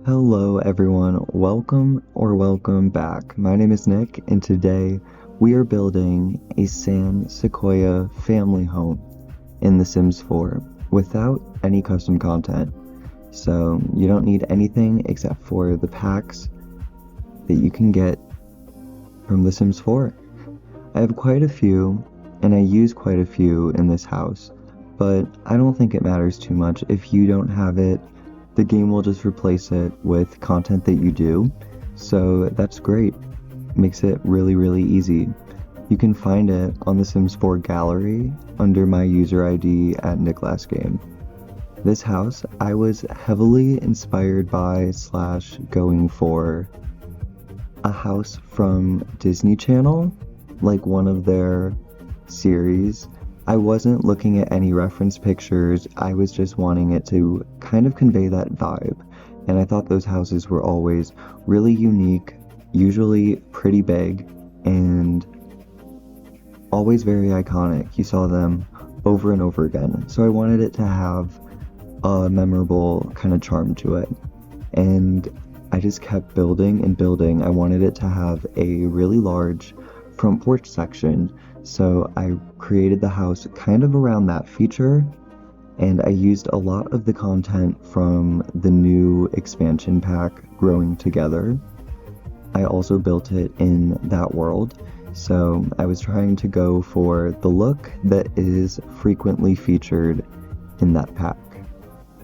Hello everyone, welcome back. My name is Nick and today we are building a San Sequoia family home in The Sims 4 without any custom content. So you don't need anything except for the packs that you can get from The Sims 4. I have quite a few and I use quite a few in this house, but I don't think it matters too much. If you don't have it, the game will just replace it with content that you do, so that's great. Makes it really easy. You can find it on the Sims 4 gallery under my user ID at NickLastGame. This house I was heavily inspired by / going for a house from Disney Channel, like one of their series. I wasn't looking at any reference pictures, I was just wanting it to kind of convey that vibe, and I thought those houses were always really unique, usually pretty big, and always very iconic. You saw them over and over again, so I wanted it to have a memorable kind of charm to it, and I just kept building and building. I wanted it to have a really large front porch section, so I created the house kind of around that feature, and I used a lot of the content from the new expansion pack, Growing Together. I also built it in that world, so I was trying to go for the look that is frequently featured in that pack.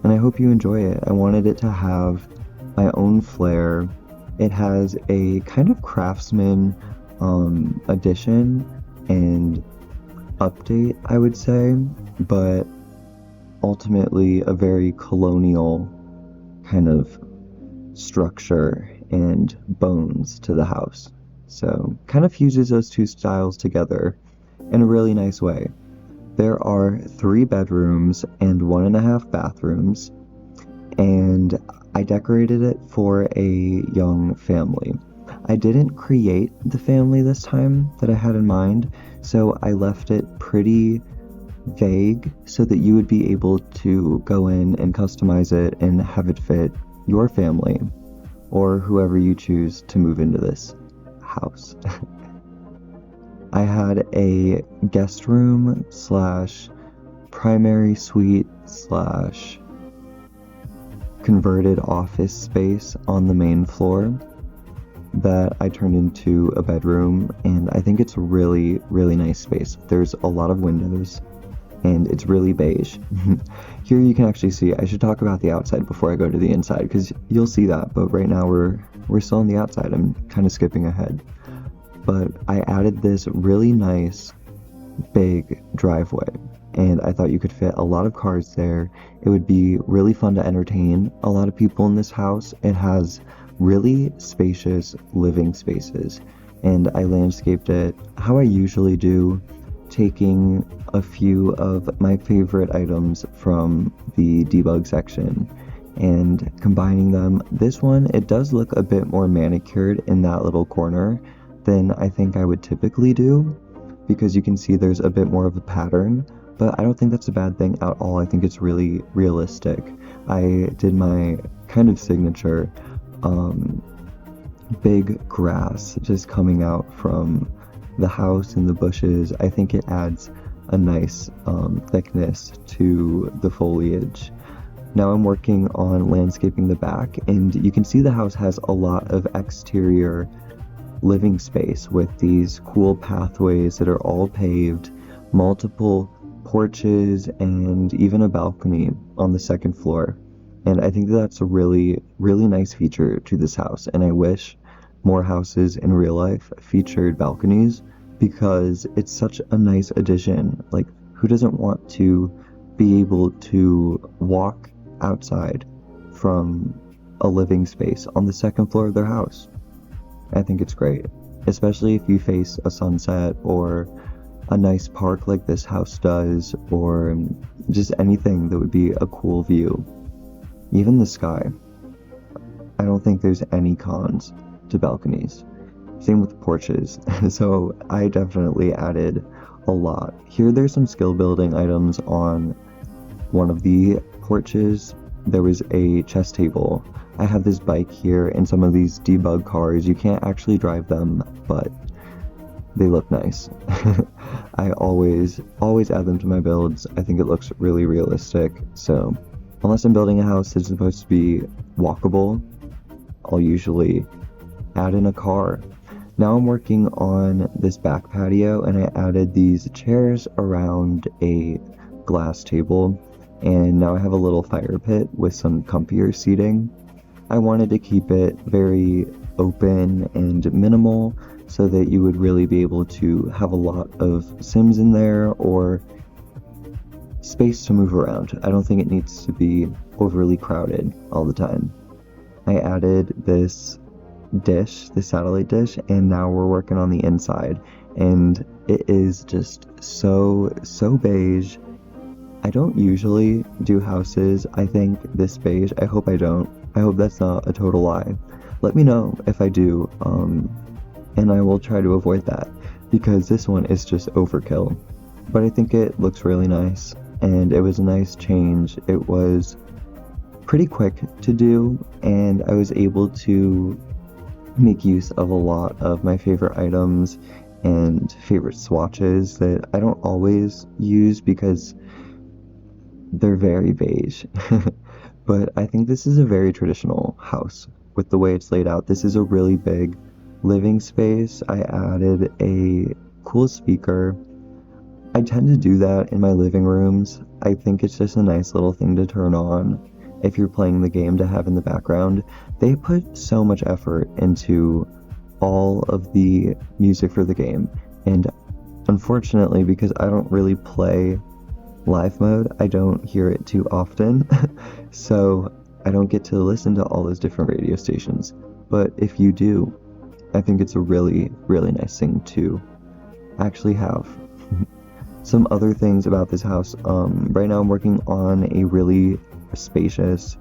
And I hope you enjoy it. I wanted it to have my own flair. It has a kind of craftsman addition and update, I would say, but ultimately a very colonial kind of structure and bones to the house. So kind of fuses those two styles together in a really nice way. There are 3 bedrooms and 1.5 bathrooms, and I decorated it for a young family. I didn't create the family this time that I had in mind, so I left it pretty vague so that you would be able to go in and customize it and have it fit your family or whoever you choose to move into this house. I had a guest room / primary suite / converted office space on the main floor that I turned into a bedroom, and I think it's a really nice space. There's a lot of windows and it's really beige. Here you can actually see, I should talk about the outside before I go to the inside because you'll see that, but right now we're still on the outside. I'm kind of skipping ahead. But I added this really nice big driveway, and I thought you could fit a lot of cars there. It would be really fun to entertain a lot of people in this house. It has really spacious living spaces, and I landscaped it how I usually do, taking a few of my favorite items from the debug section and combining them. This one, it does look a bit more manicured in that little corner than I think I would typically do, because you can see there's a bit more of a pattern, but I don't think that's a bad thing at all. I think it's really realistic. I did my kind of signature big grass just coming out from the house and the bushes. I think it adds a nice thickness to the foliage. Now I'm working on landscaping the back, and you can see the house has a lot of exterior living space with these cool pathways that are all paved, multiple porches, and even a balcony on the second floor. And I think that's a really nice feature to this house, and I wish more houses in real life featured balconies because it's such a nice addition. Like, who doesn't want to be able to walk outside from a living space on the second floor of their house? I think it's great, especially if you face a sunset or a nice park like this house does, or just anything that would be a cool view. Even the sky. I don't think there's any cons to balconies. Same with porches. So I definitely added a lot. Here there's some skill building items on one of the porches. There was a chess table I have this bike here and some of these debug cars. You can't actually drive them, but they look nice. I always add them to my builds. I think it looks really realistic. So unless I'm building a house that's supposed to be walkable, I'll usually add in a car. Now I'm working on this back patio, and I added these chairs around a glass table, and now I have a little fire pit with some comfier seating. I wanted to keep it very open and minimal so that you would really be able to have a lot of Sims in there or space to move around. I don't think it needs to be overly crowded all the time. I added this dish, the satellite dish, and now we're working on the inside, and it is just so beige. I don't usually do houses, I think, this beige. I hope I don't. I hope that's not a total lie. Let me know if I do, and I will try to avoid that, because this one is just overkill. But I think it looks really nice, and it was a nice change. It was pretty quick to do, and I was able to make use of a lot of my favorite items and favorite swatches that I don't always use because they're very beige. But I think this is a very traditional house with the way it's laid out. This is a really big living space. I added a cool speaker. I tend to do that in my living rooms. I think it's just a nice little thing to turn on if you're playing the game to have in the background. They put so much effort into all of the music for the game, and unfortunately, because I don't really play live mode, I don't hear it too often, so I don't get to listen to all those different radio stations. But if you do, I think it's a really nice thing to actually have. Some other things about this house, right now I'm working on a really spacious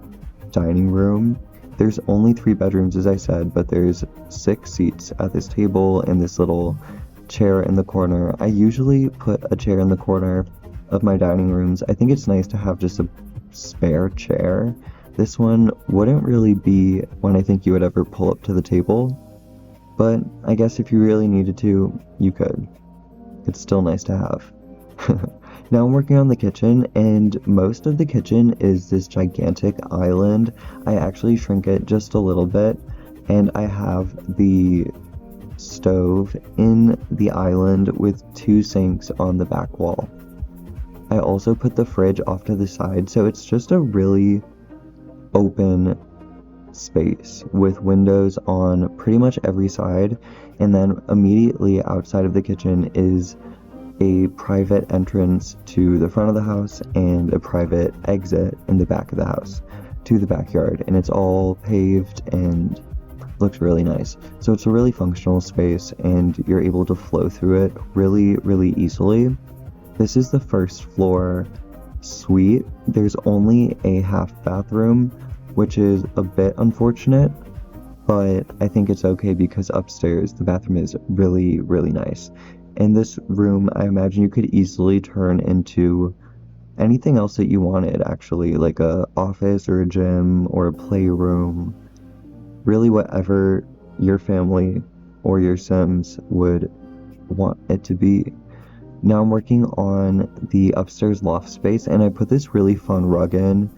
dining room. There's only 3 bedrooms, as I said, but there's 6 seats at this table and this little chair in the corner. I usually put a chair in the corner of my dining rooms. I think it's nice to have just a spare chair. This one wouldn't really be one I think you would ever pull up to the table, but I guess if you really needed to, you could. It's still nice to have. Now I'm working on the kitchen, and most of the kitchen is this gigantic island. I actually shrink it just a little bit, and I have the stove in the island with 2 sinks on the back wall. I also put the fridge off to the side, so it's just a really open space with windows on pretty much every side, and then immediately outside of the kitchen is a private entrance to the front of the house and a private exit in the back of the house to the backyard, and it's all paved and looks really nice. So it's a really functional space, and you're able to flow through it really easily. This is the first floor suite. There's only a half bathroom, which is a bit unfortunate, but I think it's okay because upstairs the bathroom is really nice. In this room, I imagine you could easily turn into anything else that you wanted, actually, like a office or a gym or a playroom. Really whatever your family or your Sims would want it to be. Now I'm working on the upstairs loft space, and I put this really fun rug in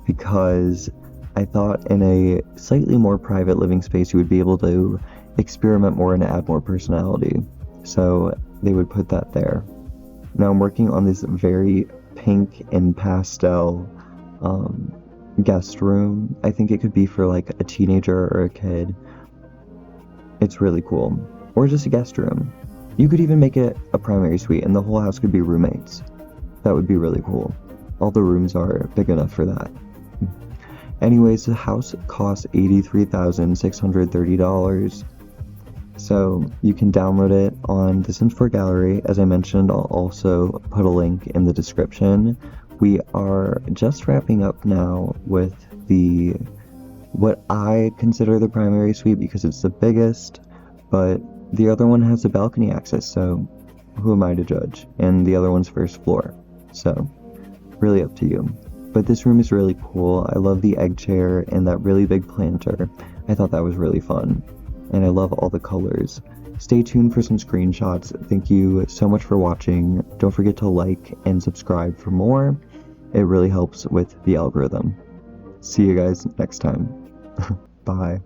because I thought in a slightly more private living space you would be able to experiment more and add more personality. So they would put that there. Now I'm working on this very pink and pastel guest room. I think it could be for like a teenager or a kid. It's really cool. Or just a guest room. You could even make it a primary suite and the whole house could be roommates. That would be really cool. All the rooms are big enough for that. Anyways, the house costs $83,630. So you can download it on the Sims 4 gallery. As I mentioned, I'll also put a link in the description. We are just wrapping up now with what I consider the primary suite because it's the biggest, but the other one has a balcony access, so who am I to judge? And the other one's first floor, so really up to you. But this room is really cool. I love the egg chair and that really big planter. I thought that was really fun. And I love all the colors. Stay tuned for some screenshots. Thank you so much for watching. Don't forget to like and subscribe for more. It really helps with the algorithm. See you guys next time. Bye.